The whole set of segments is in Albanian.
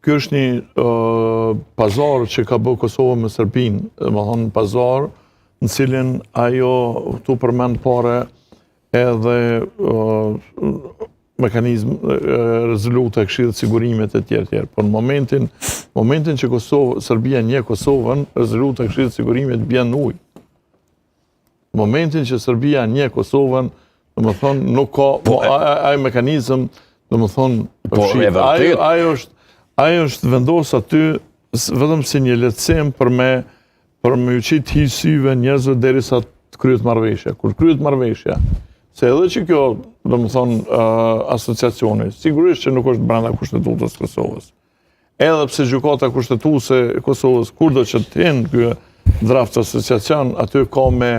Ky është një pazar që ka bërë Kosova me Serbinë, më thonë pazar në cilin ajo tu përmend pare edhe mekanizm rezoluta e Këshillit të Sigurimit e tjerë. Por në momentin që Serbia nje Kosovën, rezoluta e Këshillit të Sigurimit bjen ujë. Në momentin që Serbia nje Kosovën, domethënë nuk ka ai mekanizëm, domethënë ajo është vendos aty vetëm si një lehtësim për me u qit syve njerëzve derisa të kryhet marrëveshja. Kur kryhet marrëveshja, se edhe që kjo, domethënë, asociacioni, sigurisht që nuk është brenda Kushtetutës së Kosovës. Edhe pse gjykata kushtetuese e Kosovës kurdo që të jenë ky draft asociacion, aty ka me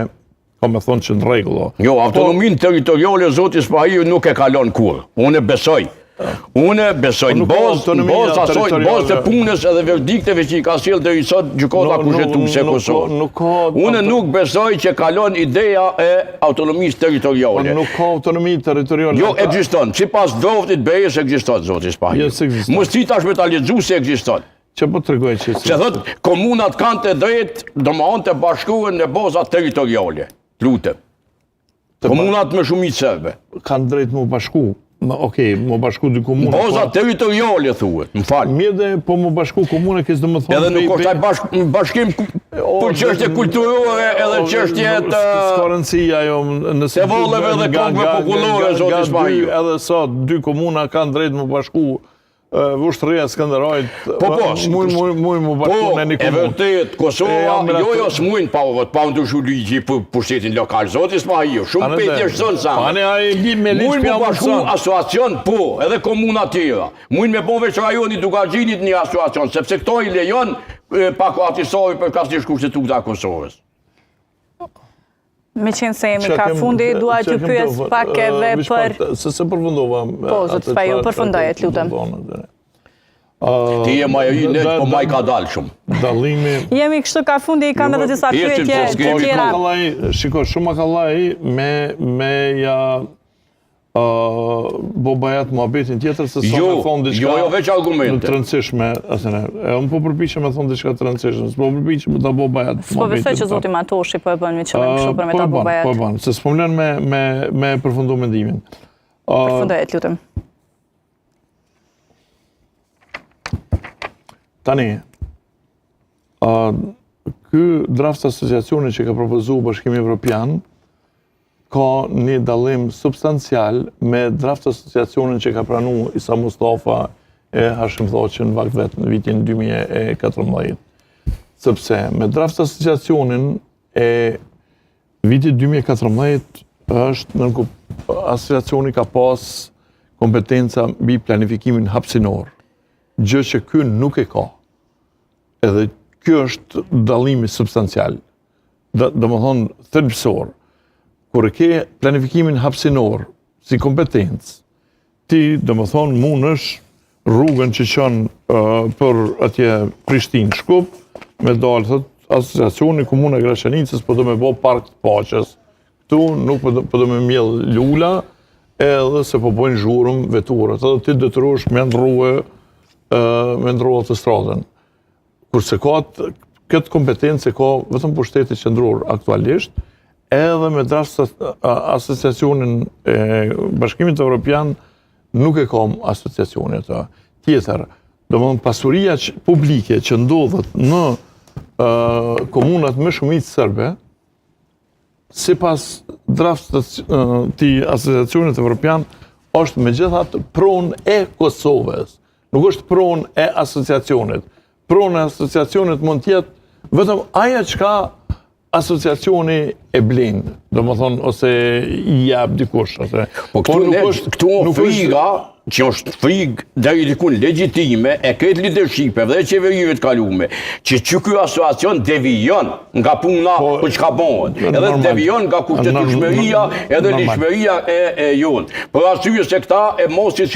thonë që në rregull. Jo, autonominë territoriale zoti Spahiu nuk e kalon kurrë. Unë besoj. Unë besoj në bazë të punës edhe verdikteve që i ka sjellë deri sot gjykata kushtetuese e Kosovës. Unë nuk besoj që kalon ideja e autonomisë territoriale. Nuk ka autonomi territoriale. Jo, ekziston. Sipas droftit Berjes ekziston zoti Spahiu. Mos thitash me ta lexuar se ekziston. Që po tregoj që se thotë komunat kanë të drejtë domosdoshmë të bashkohen në baza territoriale. Lutem. Komunat me shumicë serbe kanë drejtë më bashku. Okej, më bashku dy komune. Baza territoriale thuhet, më fal. Mirë dhe po më bashku komune kësë do më thonë. Edhe nuk është ai bashkim për çështje kulturore edhe çështje të s'ka rëndësi ajo nëse të vallëve dhe kongve popullore zoti Spahiu. Edhe sot dy komuna kanë drejtë më bashku. Ushtria Skënderajit, muj më bashku në një komunë. E vërtet, Kosova, jo s'mujnë pa ndryshu ligji për pushtetin lokal. Zoti Spahiu, shumë pejt jeshton sa. Mujnë më bashku asociacion, po, edhe komuna tjera. Mujnë me po veç rajoni Dugarxhinit një asociacion, sepse këto i lejon pakuatisori për kasnish kushtetuta Kosovës. Me qenë se jemi ka fundi, dua që pyes pak edhe për... Se përfundova... Po, zot Spahiu, përfundoje, lutem. Ti e ma e i net, po ma i ka dalë shumë. Dalimi... Jemi kështu ka fundi, i kam edhe disa pyetje të tjera. Shiko, shumë akallaj me ja... bobajat muhabetin tjetër se sa me thonë diçka veç argumente të rëndësishme. Unë po përpiqem me thonë diçka të rëndësishme, s'po përpiqem me ta bobajat muhabetin. S'po besoj që zoti Matoshi po e bën me qëllim kështu për me ta bobajat. Po e bën, se s'po vlen me përfundu mendimin. Përfundoje, lutem. Tani, ky draft asociacioni që ka propozuar Bashkimi Evropian ka një dallim substancial me draft asociacionin që ka pranuar Isa Mustafa e Hashim Thoqi në vakt vetë në vitin 2014. Sepse me draft asociacionin e vitit 2014 është asociacioni ka pas kompetenca mbi planifikimin hapësinor. Gjë që ky nuk e ka. Edhe ky është dallimi substancial. Domethënë thelbësor. Kur e ke planifikimin hapësinor si kompetencë, ti domethënë mundesh rrugën që çon për atje Prishtinë-Shkup, me dalë thotë asociacioni Komuna e Graçanicës po do me bë park të paqes. Ktu nuk po do me mjell lula, edhe se po bojnë zhurmë veturat, edhe ti detyrohesh me ndrruar të stradën. Kurse ka këtë kompetencë ka vetëm pushteti qendror aktualisht, edhe me draft asociacionin e Bashkimit Evropian nuk e kam asociacioni ato. Tjetër, domethënë pasuria publike që ndodhet në komunat me shumicë serbe, sipas draftit të asociacionit evropian, është megjithatë pronë e Kosovës. Nuk është pronë e asociacionit. Pronë e asociacionit mund të jetë vetëm aja çka asociacioni e blind, domethënë ose i jap dikush ose. Po këtu friga, që është frigë deri diku legjitime e këtë leadershipeve dhe qeverive të kaluame, që ky asociacion devijon nga puna për çka bëhet, edhe devijon nga kushtetueshmëria edhe ligjshmëria e jonë. Për arsye se këta e mosit